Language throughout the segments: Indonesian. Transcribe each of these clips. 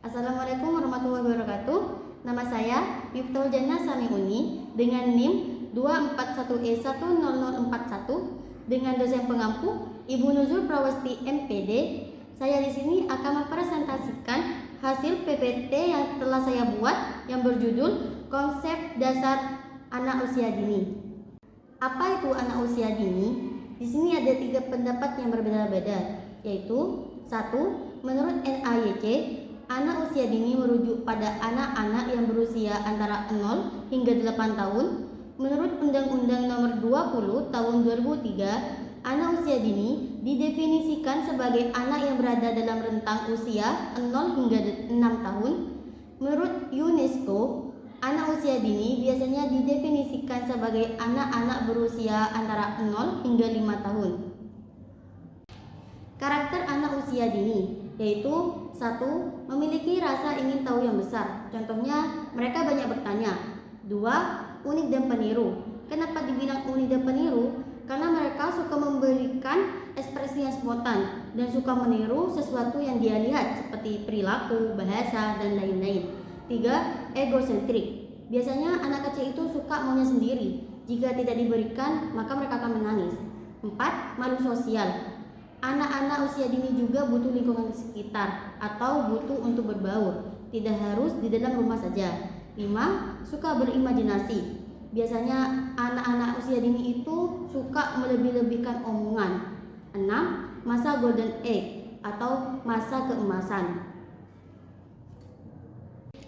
Assalamualaikum warahmatullahi wabarakatuh. Nama saya Miftahul Jannah Samiuni dengan NIM 241E10041 dengan dosen pengampu Ibu Nuzul Prawesti MPD. Saya di sini akan mempresentasikan hasil PPT yang telah saya buat yang berjudul Konsep Dasar Anak Usia Dini. Apa itu anak usia dini? Di sini ada 3 pendapat yang berbeda-beda, yaitu 1. Menurut NAYC, anak usia dini merujuk pada anak-anak yang berusia antara 0 hingga 8 tahun. Menurut Undang-Undang Nomor 20 Tahun 2003, anak usia dini didefinisikan sebagai anak yang berada dalam rentang usia 0 hingga 6 tahun. Menurut UNESCO, anak usia dini biasanya didefinisikan sebagai anak-anak berusia antara 0 hingga 5 tahun. Karakter anak usia dini yaitu 1. Memiliki rasa ingin tahu yang besar. Contohnya, mereka banyak bertanya. 2. Unik dan peniru. Kenapa dibilang unik dan peniru? Karena mereka suka memberikan ekspresi yang spontan dan suka meniru sesuatu yang dia lihat seperti perilaku, bahasa, dan lain-lain. 3. Egosentrik. Biasanya anak kecil itu suka maunya sendiri. Jika tidak diberikan, maka mereka akan menangis. 4. Malu sosial. Anak-anak usia dini juga butuh lingkungan sekitar atau butuh untuk berbaur. Tidak harus di dalam rumah saja. 5. Suka berimajinasi. Biasanya anak-anak usia dini itu suka melebih-lebihkan omongan. 6. Masa golden age atau masa keemasan.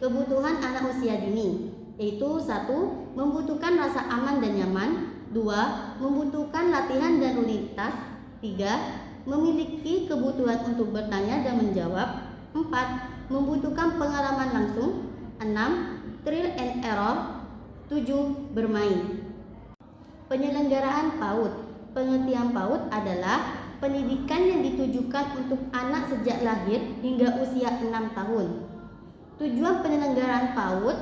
Kebutuhan anak usia dini yaitu 1. Membutuhkan rasa aman dan nyaman. 2. Membutuhkan latihan dan rutinitas. 3. Memiliki kebutuhan untuk bertanya dan menjawab. 4. Membutuhkan pengalaman langsung. 6. Trial and error. 7. Bermain. Penyelenggaraan PAUD. Pengertian PAUD adalah pendidikan yang ditujukan untuk anak sejak lahir hingga usia 6 tahun. Tujuan penyelenggaraan PAUD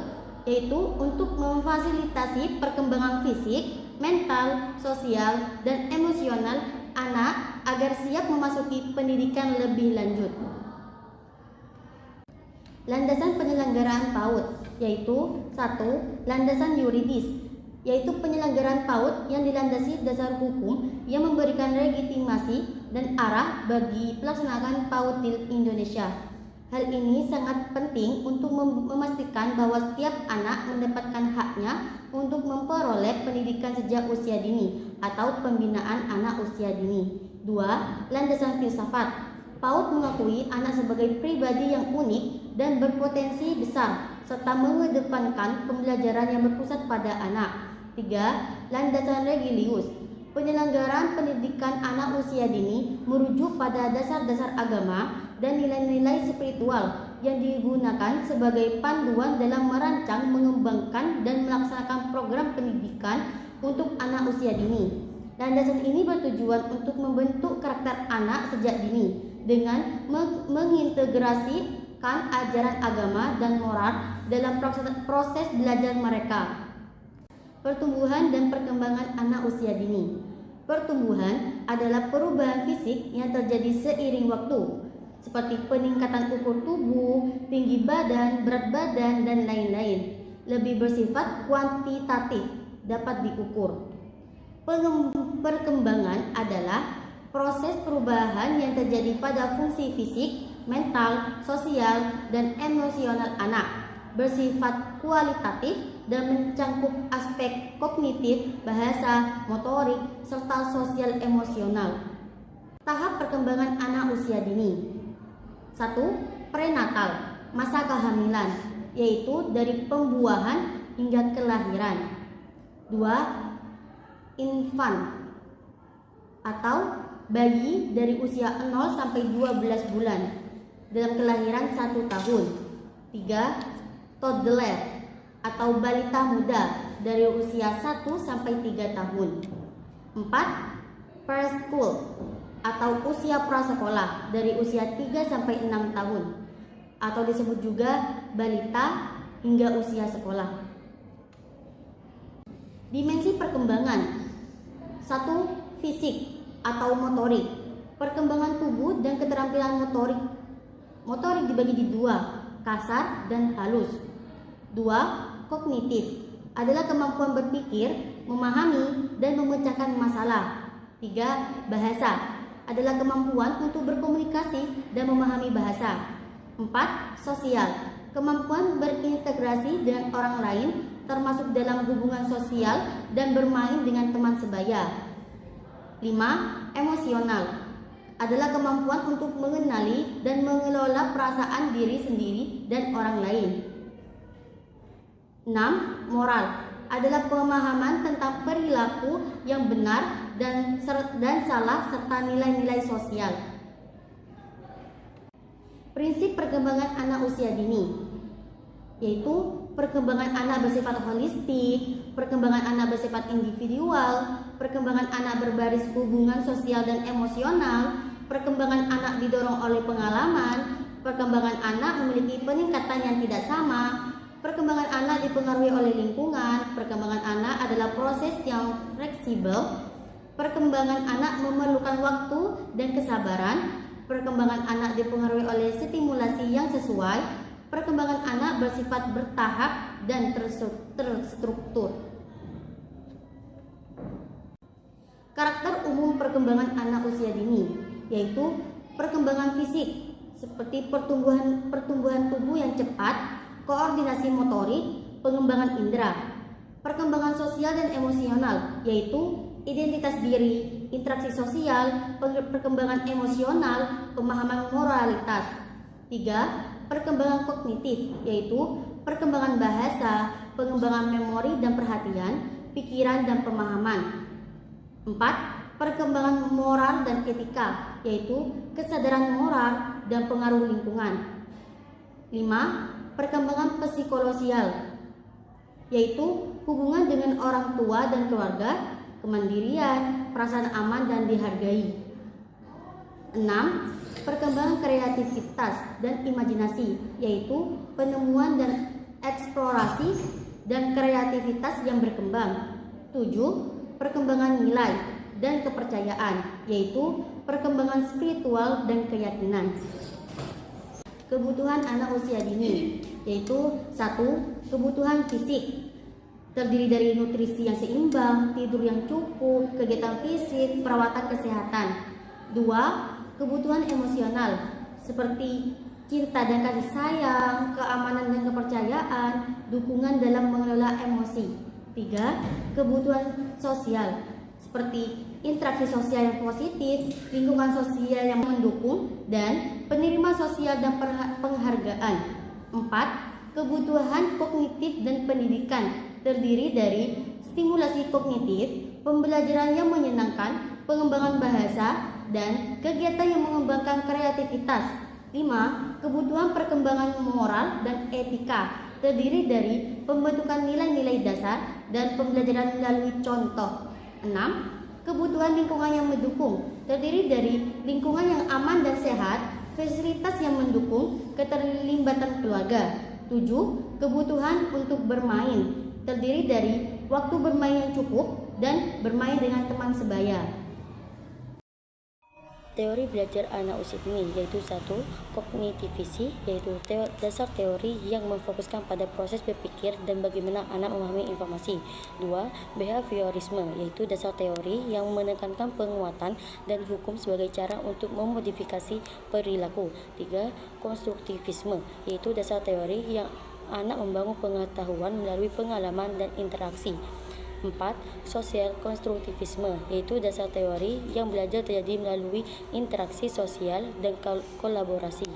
yaitu untuk memfasilitasi perkembangan fisik, mental, sosial, dan emosional anak agar siap memasuki pendidikan lebih lanjut. Landasan penyelenggaraan PAUD yaitu 1. Landasan yuridis, yaitu penyelenggaraan PAUD yang dilandasi dasar hukum yang memberikan legitimasi dan arah bagi pelaksanaan PAUD di Indonesia. Hal ini sangat penting untuk memastikan bahwa setiap anak mendapatkan haknya untuk memperoleh pendidikan sejak usia dini atau pembinaan anak usia dini. 2. Landasan filsafat. PAUD mengakui anak sebagai pribadi yang unik dan berpotensi besar serta mengedepankan pembelajaran yang berpusat pada anak. 3. Landasan religius. Penyelenggaraan pendidikan anak usia dini merujuk pada dasar-dasar agama dan nilai-nilai spiritual yang digunakan sebagai panduan dalam merancang, mengembangkan, dan melaksanakan program pendidikan untuk anak usia dini. Landasan ini bertujuan untuk membentuk karakter anak sejak dini dengan mengintegrasikan ajaran agama dan moral dalam proses belajar mereka. Pertumbuhan dan perkembangan anak usia dini. Pertumbuhan adalah perubahan fisik yang terjadi seiring waktu, seperti peningkatan ukur tubuh, tinggi badan, berat badan, dan lain-lain. Lebih bersifat kuantitatif, dapat diukur. Perkembangan adalah proses perubahan yang terjadi pada fungsi fisik, mental, sosial, dan emosional anak. Bersifat kualitatif dan mencangkup aspek kognitif, bahasa, motorik, serta sosial emosional. Tahap perkembangan anak usia dini. 1. Prenatal, masa kehamilan, yaitu dari pembuahan hingga kelahiran. 2. Infant, atau bayi dari usia 0 sampai 12 bulan, dalam kelahiran 1 tahun. 3. Toddler, atau balita muda dari usia 1 sampai 3 tahun. 4. Preschool, atau usia prasekolah dari usia 3 sampai 6 tahun, atau disebut juga balita hingga usia sekolah. Dimensi perkembangan. 1. Fisik atau motorik. Perkembangan tubuh dan keterampilan motorik. Motorik dibagi di 2, kasar, dan halus. 2. Kognitif adalah kemampuan berpikir, memahami, dan memecahkan masalah. 3. Bahasa adalah kemampuan untuk berkomunikasi dan memahami bahasa. 4. Sosial, kemampuan berintegrasi dengan orang lain termasuk dalam hubungan sosial dan bermain dengan teman sebaya. 5. Emosional adalah kemampuan untuk mengenali dan mengelola perasaan diri sendiri dan orang lain. 6. Moral adalah pemahaman tentang perilaku yang benar dan salah serta nilai-nilai sosial. Prinsip perkembangan anak usia dini yaitu perkembangan anak bersifat holistik, perkembangan anak bersifat individual, perkembangan anak berbaris hubungan sosial dan emosional, perkembangan anak didorong oleh pengalaman, perkembangan anak memiliki peningkatan yang tidak sama, perkembangan anak dipengaruhi oleh lingkungan, perkembangan anak adalah proses yang fleksibel, perkembangan anak memerlukan waktu dan kesabaran, perkembangan anak dipengaruhi oleh stimulasi yang sesuai, perkembangan anak bersifat bertahap dan terstruktur. Karakter umum perkembangan anak usia dini yaitu perkembangan fisik seperti pertumbuhan tubuh yang cepat, koordinasi motorik, pengembangan indera. Perkembangan sosial dan emosional yaitu identitas diri, interaksi sosial, perkembangan emosional, pemahaman moralitas. 3. Perkembangan kognitif yaitu perkembangan bahasa, pengembangan memori dan perhatian, pikiran dan pemahaman. 4. Perkembangan moral dan etika yaitu kesadaran moral dan pengaruh lingkungan. 5. Perkembangan psikososial yaitu hubungan dengan orang tua dan keluarga, kemandirian, perasaan aman dan dihargai. 6. Perkembangan kreativitas dan imajinasi yaitu penemuan dan eksplorasi dan kreativitas yang berkembang. 7. Perkembangan nilai dan kepercayaan yaitu perkembangan spiritual dan keyakinan. Kebutuhan anak usia dini yaitu 1. Kebutuhan fisik terdiri dari nutrisi yang seimbang, tidur yang cukup, kegiatan fisik, perawatan kesehatan. 2. Kebutuhan emosional seperti cinta dan kasih sayang, keamanan dan kepercayaan, dukungan dalam mengelola emosi. 3. Kebutuhan sosial seperti interaksi sosial yang positif, lingkungan sosial yang mendukung, dan penerima sosial dan penghargaan. 4. Kebutuhan kognitif dan pendidikan terdiri dari stimulasi kognitif, pembelajaran yang menyenangkan, pengembangan bahasa, dan kegiatan yang mengembangkan kreativitas. 5. Kebutuhan perkembangan moral dan etika terdiri dari pembentukan nilai-nilai dasar dan pembelajaran melalui contoh. 6. Kebutuhan lingkungan yang mendukung terdiri dari lingkungan yang aman dan sehat, fasilitas yang mendukung keterlibatan keluarga. 7. Kebutuhan untuk bermain terdiri dari waktu bermain yang cukup dan bermain dengan teman sebaya. Teori belajar anak usia dini yaitu 1. Kognitivisi yaitu dasar teori yang memfokuskan pada proses berpikir dan bagaimana anak memahami informasi. 2. Behaviorisme yaitu dasar teori yang menekankan penguatan dan hukum sebagai cara untuk memodifikasi perilaku. 3. Konstruktivisme yaitu dasar teori yang anak membangun pengetahuan melalui pengalaman dan interaksi. 4. Sosial konstruktivisme yaitu dasar teori yang belajar terjadi melalui interaksi sosial dan kolaborasi.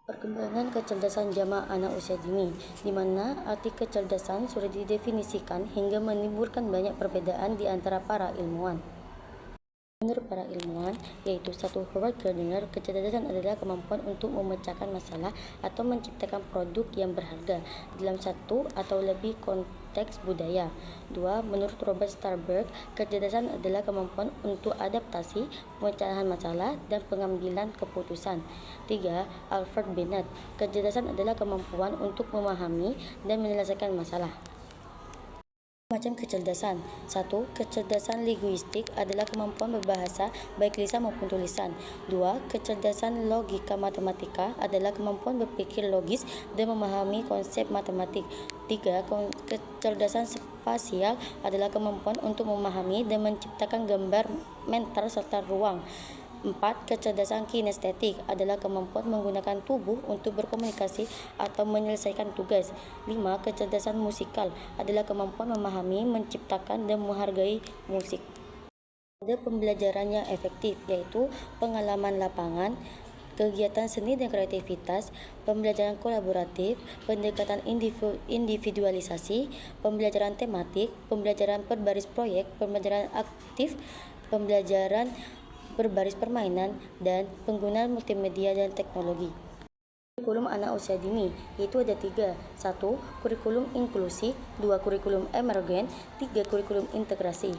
Perkembangan kecerdasan zaman anak usia dini, di mana arti kecerdasan sudah didefinisikan hingga menimbulkan banyak perbedaan di antara para ilmuwan. Menurut para ilmuwan, yaitu 1. Howard Gardner, kecerdasan adalah kemampuan untuk memecahkan masalah atau menciptakan produk yang berharga dalam satu atau lebih konteks budaya. 2. Menurut Robert Sternberg, kecerdasan adalah kemampuan untuk adaptasi, pemecahan masalah, dan pengambilan keputusan. 3. Alfred Bennett, kecerdasan adalah kemampuan untuk memahami dan menyelesaikan masalah. Macam kecerdasan. 1. Kecerdasan linguistik adalah kemampuan berbahasa baik lisan maupun tulisan. 2. Kecerdasan logika matematika adalah kemampuan berpikir logis dan memahami konsep matematik. 3. Kecerdasan spasial adalah kemampuan untuk memahami dan menciptakan gambar mental serta ruang. 4. Kecerdasan kinestetik adalah kemampuan menggunakan tubuh untuk berkomunikasi atau menyelesaikan tugas. 5. Kecerdasan musikal adalah kemampuan memahami, menciptakan, dan menghargai musik. Ada pembelajaran yang efektif, yaitu pengalaman lapangan, kegiatan seni dan kreativitas, pembelajaran kolaboratif, pendekatan individualisasi, pembelajaran tematik, pembelajaran berbaris proyek, pembelajaran aktif, pembelajaran berbaris permainan, dan penggunaan multimedia dan teknologi. Kurikulum anak usia dini, yaitu ada 3. 1. Kurikulum inklusi. 2. Kurikulum emergen. 3. Kurikulum integrasi.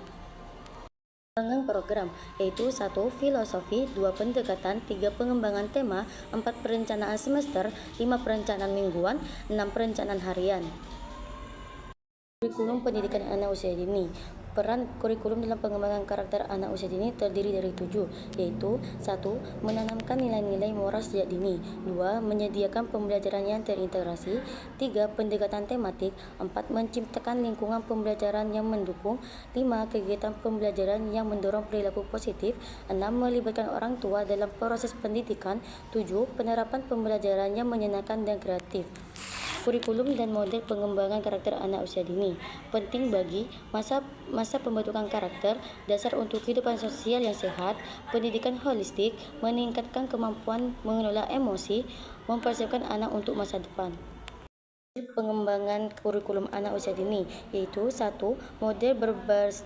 Pengembangan program, yaitu 1. Filosofi. 2. Pendekatan. 3. Pengembangan tema. 4. Perencanaan semester. 5. Perencanaan mingguan. 6. Perencanaan harian. Kurikulum pendidikan anak usia dini. Peran kurikulum dalam pengembangan karakter anak usia dini terdiri dari 7, yaitu 1. Menanamkan nilai-nilai moral sejak dini. 2. Menyediakan pembelajaran yang terintegrasi. 3. Pendekatan tematik. 4. Menciptakan lingkungan pembelajaran yang mendukung. 5. Kegiatan pembelajaran yang mendorong perilaku positif. 6. Melibatkan orang tua dalam proses pendidikan. 7. Penerapan pembelajaran yang menyenangkan dan kreatif. Kurikulum dan model pengembangan karakter anak usia dini penting bagi masa pembentukan karakter, dasar untuk kehidupan sosial yang sehat, pendidikan holistik, meningkatkan kemampuan mengelola emosi, mempersiapkan anak untuk masa depan. Pengembangan kurikulum anak usia dini, yaitu 1. Model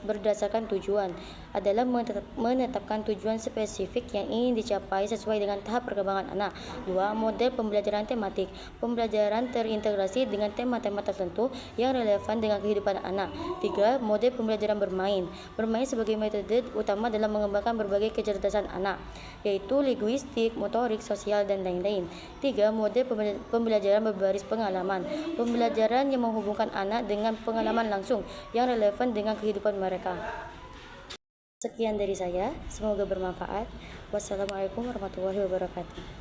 berdasarkan tujuan adalah menetapkan tujuan spesifik yang ingin dicapai sesuai dengan tahap perkembangan anak. 2. Model pembelajaran tematik. Pembelajaran terintegrasi dengan tema-tema tertentu yang relevan dengan kehidupan anak. 3. Model pembelajaran bermain. Bermain sebagai metode utama dalam mengembangkan berbagai kecerdasan anak, yaitu linguistik, motorik, sosial, dan lain-lain. 3. Model pembelajaran berbaris pengalaman. Pembelajaran yang menghubungkan anak dengan pengalaman langsung yang relevan dengan kehidupan mereka. Sekian dari saya, semoga bermanfaat. Wassalamualaikum warahmatullahi wabarakatuh.